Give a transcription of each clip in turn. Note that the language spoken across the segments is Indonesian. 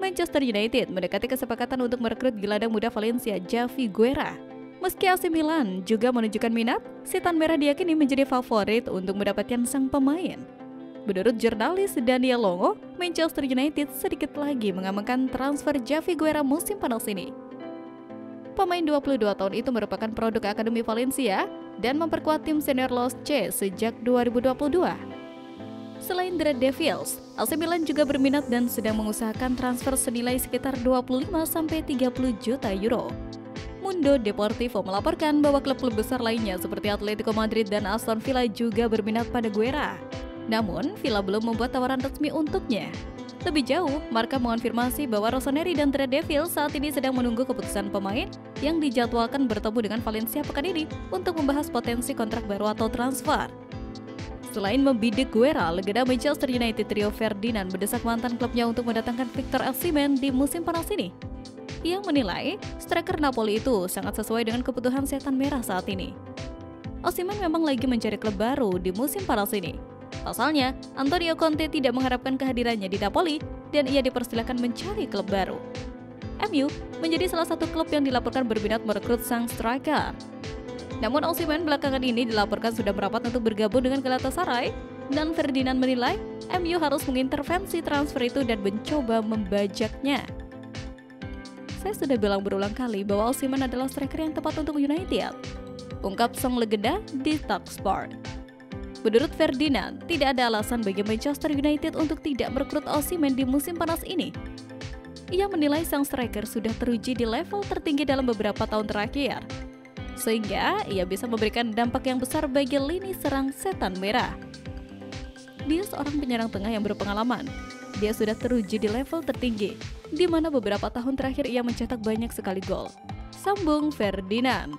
Manchester United mendekati kesepakatan untuk merekrut gelandang muda Valencia Javi Guerra. Meski AC Milan juga menunjukkan minat, setan merah diyakini menjadi favorit untuk mendapatkan sang pemain. Menurut jurnalis Daniel Longo, Manchester United sedikit lagi mengamankan transfer Javi Guerra musim panas ini. Pemain 22 tahun itu merupakan produk Akademi Valencia dan memperkuat tim senior Los C sejak 2022. Selain The Red Devils, AC Milan juga berminat dan sedang mengusahakan transfer senilai sekitar 25-30 juta euro. Mundo Deportivo melaporkan bahwa klub-klub besar lainnya seperti Atletico Madrid dan Aston Villa juga berminat pada Guerra. Namun, Villa belum membuat tawaran resmi untuknya. Lebih jauh, Marca mengonfirmasi bahwa Rossoneri dan The Red Devils saat ini sedang menunggu keputusan pemain yang dijadwalkan bertemu dengan Valencia pekan ini untuk membahas potensi kontrak baru atau transfer. Selain membidik Guerra, legenda Manchester United Rio Ferdinand mendesak mantan klubnya untuk mendatangkan Victor Osimhen di musim panas ini. Ia menilai striker Napoli itu sangat sesuai dengan kebutuhan setan merah saat ini. Osimhen memang lagi mencari klub baru di musim panas ini. Pasalnya, Antonio Conte tidak mengharapkan kehadirannya di Napoli dan ia dipersilakan mencari klub baru. MU menjadi salah satu klub yang dilaporkan berminat merekrut sang striker. Namun Osimhen belakangan ini dilaporkan sudah merapat untuk bergabung dengan Galatasaray dan Ferdinand menilai MU harus mengintervensi transfer itu dan mencoba membajaknya. Saya sudah bilang berulang kali bahwa Osimhen adalah striker yang tepat untuk United, ungkap sang legenda di Talksport. Menurut Ferdinand, tidak ada alasan bagi Manchester United untuk tidak merekrut Osimhen di musim panas ini. Ia menilai sang striker sudah teruji di level tertinggi dalam beberapa tahun terakhir, sehingga ia bisa memberikan dampak yang besar bagi lini serang setan merah. Dia seorang penyerang tengah yang berpengalaman. Dia sudah teruji di level tertinggi, di mana beberapa tahun terakhir ia mencetak banyak sekali gol, sambung Ferdinand.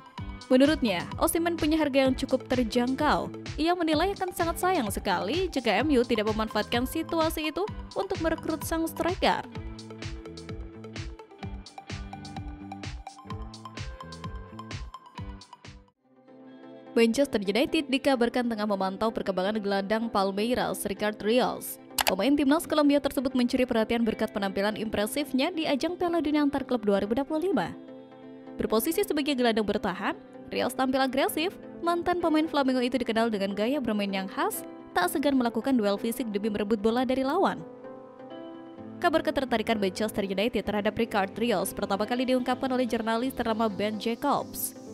Menurutnya, Osimhen punya harga yang cukup terjangkau. Ia menilai akan sangat sayang sekali jika MU tidak memanfaatkan situasi itu untuk merekrut sang striker. Manchester United dikabarkan tengah memantau perkembangan gelandang Palmeiras Ricard Rios. Pemain timnas Kolombia tersebut mencuri perhatian berkat penampilan impresifnya di ajang Piala Dunia Antar Klub 2025. Berposisi sebagai gelandang bertahan, Rios tampil agresif. Mantan pemain Flamengo itu dikenal dengan gaya bermain yang khas, tak segan melakukan duel fisik demi merebut bola dari lawan. Kabar ketertarikan Manchester United terhadap Ricard Rios pertama kali diungkapkan oleh jurnalis ternama Ben Jacobs.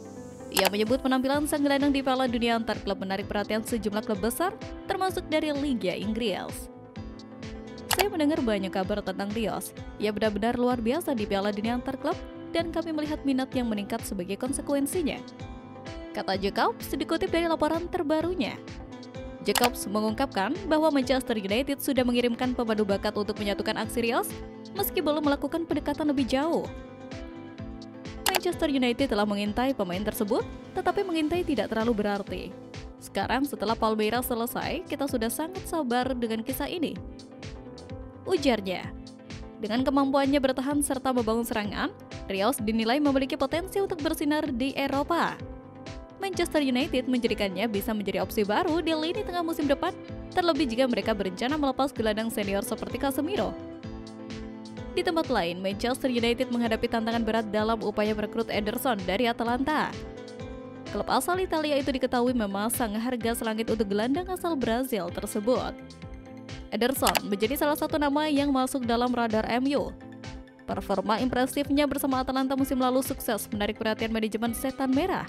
Ia menyebut penampilan sang gelandang di Piala Dunia Antar Klub menarik perhatian sejumlah klub besar, termasuk dari Liga Inggris. Saya mendengar banyak kabar tentang Rios. Ia benar-benar luar biasa di Piala Dunia Antar Klub, dan kami melihat minat yang meningkat sebagai konsekuensinya, kata Jacobs dikutip dari laporan terbarunya. Jacobs mengungkapkan bahwa Manchester United sudah mengirimkan pemandu bakat untuk menyatukan aksi Rios meski belum melakukan pendekatan lebih jauh. Manchester United telah mengintai pemain tersebut, tetapi mengintai tidak terlalu berarti. Sekarang setelah Palmeiras selesai, kita sudah sangat sabar dengan kisah ini, ujarnya. Dengan kemampuannya bertahan serta membangun serangan, Rios dinilai memiliki potensi untuk bersinar di Eropa. Manchester United menjadikannya bisa menjadi opsi baru di lini tengah musim depan, terlebih jika mereka berencana melepas gelandang senior seperti Casemiro. Di tempat lain, Manchester United menghadapi tantangan berat dalam upaya merekrut Ederson dari Atalanta. Klub asal Italia itu diketahui memasang harga selangit untuk gelandang asal Brazil tersebut. Ederson menjadi salah satu nama yang masuk dalam radar MU. Performa impresifnya bersama Atalanta musim lalu sukses menarik perhatian manajemen setan merah.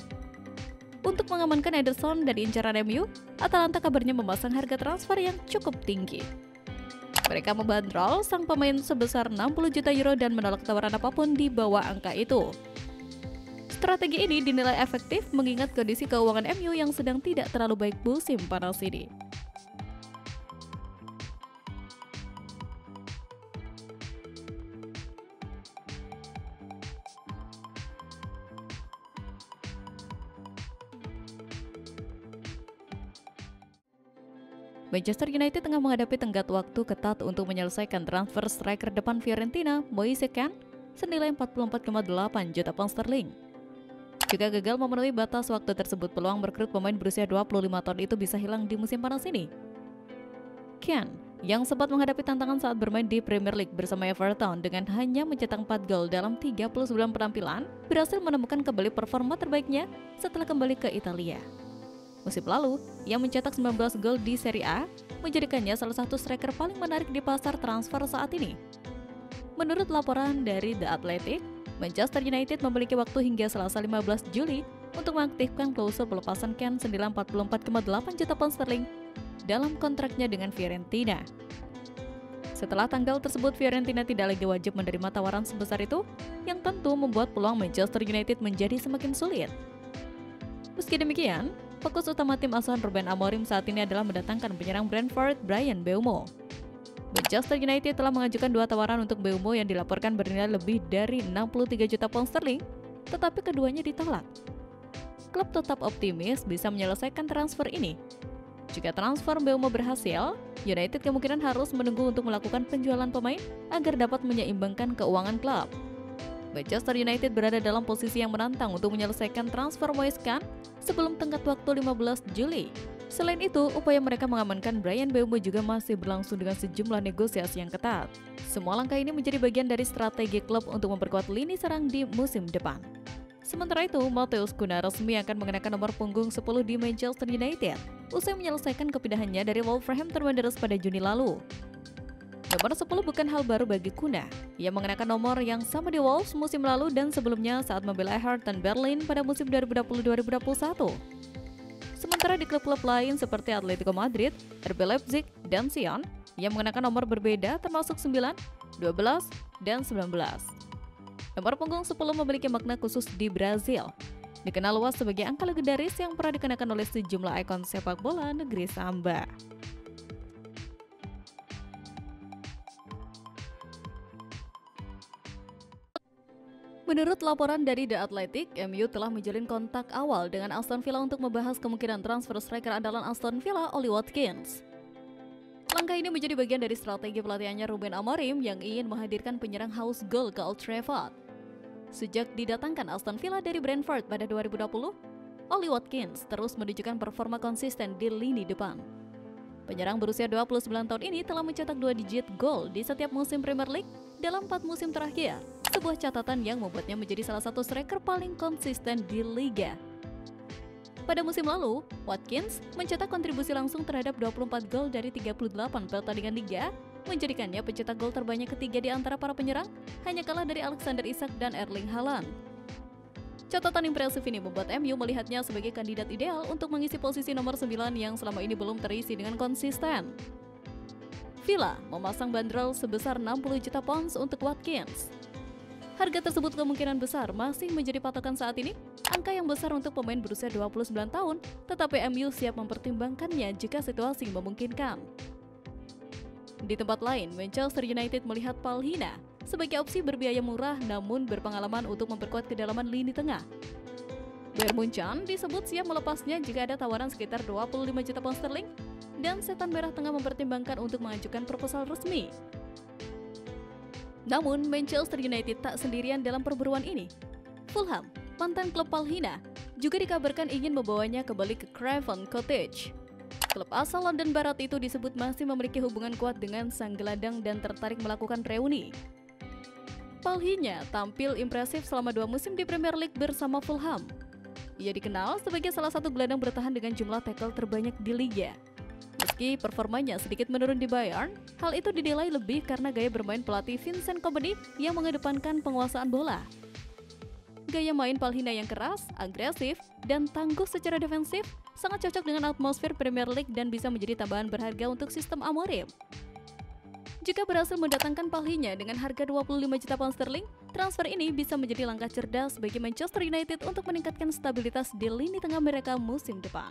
Untuk mengamankan Ederson dari incaran MU, Atalanta kabarnya memasang harga transfer yang cukup tinggi. Mereka membandrol sang pemain sebesar 60 juta euro dan menolak tawaran apapun di bawah angka itu. Strategi ini dinilai efektif mengingat kondisi keuangan MU yang sedang tidak terlalu baik musim panas ini. Manchester United tengah menghadapi tenggat waktu ketat untuk menyelesaikan transfer striker depan Fiorentina, Moise Kean, senilai 44,8 juta pound sterling. Jika gagal memenuhi batas waktu tersebut, peluang merekrut pemain berusia 25 tahun itu bisa hilang di musim panas ini. Kean yang sempat menghadapi tantangan saat bermain di Premier League bersama Everton dengan hanya mencetak 4 gol dalam 39 penampilan, berhasil menemukan kembali performa terbaiknya setelah kembali ke Italia. Musim lalu, ia mencetak 19 gol di Serie A, menjadikannya salah satu striker paling menarik di pasar transfer saat ini. Menurut laporan dari The Athletic, Manchester United memiliki waktu hingga Selasa 15 Juli untuk mengaktifkan klausul pelepasan Ken senilai 44,8 juta pound sterling dalam kontraknya dengan Fiorentina. Setelah tanggal tersebut, Fiorentina tidak lagi wajib menerima tawaran sebesar itu, yang tentu membuat peluang Manchester United menjadi semakin sulit. Meski demikian, fokus utama tim asuhan Ruben Amorim saat ini adalah mendatangkan penyerang Brentford Bryan Mbeumo. Manchester United telah mengajukan 2 tawaran untuk Mbeumo yang dilaporkan bernilai lebih dari 63 juta pound sterling, tetapi keduanya ditolak. Klub tetap optimis bisa menyelesaikan transfer ini. Jika transfer Mbeumo berhasil, United kemungkinan harus menunggu untuk melakukan penjualan pemain agar dapat menyeimbangkan keuangan klub. Manchester United berada dalam posisi yang menantang untuk menyelesaikan transfer Moise Kean sebelum tenggat waktu 15 Juli. Selain itu, upaya mereka mengamankan Bryan Mbeumo juga masih berlangsung dengan sejumlah negosiasi yang ketat. Semua langkah ini menjadi bagian dari strategi klub untuk memperkuat lini serang di musim depan. Sementara itu, Matheus Cunha resmi akan mengenakan nomor punggung 10 di Manchester United usai menyelesaikan kepindahannya dari Wolverhampton Wanderers pada Juni lalu. Nomor 10 bukan hal baru bagi Cunha. Ia mengenakan nomor yang sama di Wolves musim lalu dan sebelumnya saat membela Hertha Berlin pada musim 2020-2021. Sementara di klub-klub lain seperti Atletico Madrid, RB Leipzig, dan Sion, ia mengenakan nomor berbeda termasuk 9, 12, dan 19. Nomor punggung 10 memiliki makna khusus di Brazil. Dikenal luas sebagai angka legendaris yang pernah dikenakan oleh sejumlah ikon sepak bola negeri Samba. Menurut laporan dari The Athletic, MU telah menjalin kontak awal dengan Aston Villa untuk membahas kemungkinan transfer striker andalan Aston Villa, Ollie Watkins. Langkah ini menjadi bagian dari strategi pelatihannya Ruben Amorim yang ingin menghadirkan penyerang haus gol ke Old Trafford. Sejak didatangkan Aston Villa dari Brentford pada 2020, Ollie Watkins terus menunjukkan performa konsisten di lini depan. Penyerang berusia 29 tahun ini telah mencetak 2 digit gol di setiap musim Premier League dalam 4 musim terakhir, sebuah catatan yang membuatnya menjadi salah satu striker paling konsisten di liga. Pada musim lalu, Watkins mencetak kontribusi langsung terhadap 24 gol dari 38 pertandingan liga, menjadikannya pencetak gol terbanyak ketiga di antara para penyerang, hanya kalah dari Alexander Isak dan Erling Haaland. Catatan impresif ini membuat MU melihatnya sebagai kandidat ideal untuk mengisi posisi nomor 9 yang selama ini belum terisi dengan konsisten. Villa memasang bandrol sebesar 60 juta pounds untuk Watkins. Harga tersebut kemungkinan besar masih menjadi patokan saat ini, angka yang besar untuk pemain berusia 29 tahun, tetapi MU siap mempertimbangkannya jika situasi memungkinkan. Di tempat lain, Manchester United melihat Palhinha sebagai opsi berbiaya murah namun berpengalaman untuk memperkuat kedalaman lini tengah. Bayern Munchen disebut siap melepasnya jika ada tawaran sekitar 25 juta pound sterling, dan Setan Merah tengah mempertimbangkan untuk mengajukan proposal resmi. Namun, Manchester United tak sendirian dalam perburuan ini. Fulham, mantan klub Palhinha, juga dikabarkan ingin membawanya kembali ke Craven Cottage. Klub asal London Barat itu disebut masih memiliki hubungan kuat dengan sang gelandang dan tertarik melakukan reuni. Palhinha tampil impresif selama 2 musim di Premier League bersama Fulham. Ia dikenal sebagai salah satu gelandang bertahan dengan jumlah tackle terbanyak di liga. Meski performanya sedikit menurun di Bayern, hal itu dinilai lebih karena gaya bermain pelatih Vincent Kompany yang mengedepankan penguasaan bola. Gaya main Palhinha yang keras, agresif, dan tangguh secara defensif sangat cocok dengan atmosfer Premier League dan bisa menjadi tambahan berharga untuk sistem Amorim. Jika berhasil mendatangkan Palhinha dengan harga 25 juta pound sterling, transfer ini bisa menjadi langkah cerdas bagi Manchester United untuk meningkatkan stabilitas di lini tengah mereka musim depan.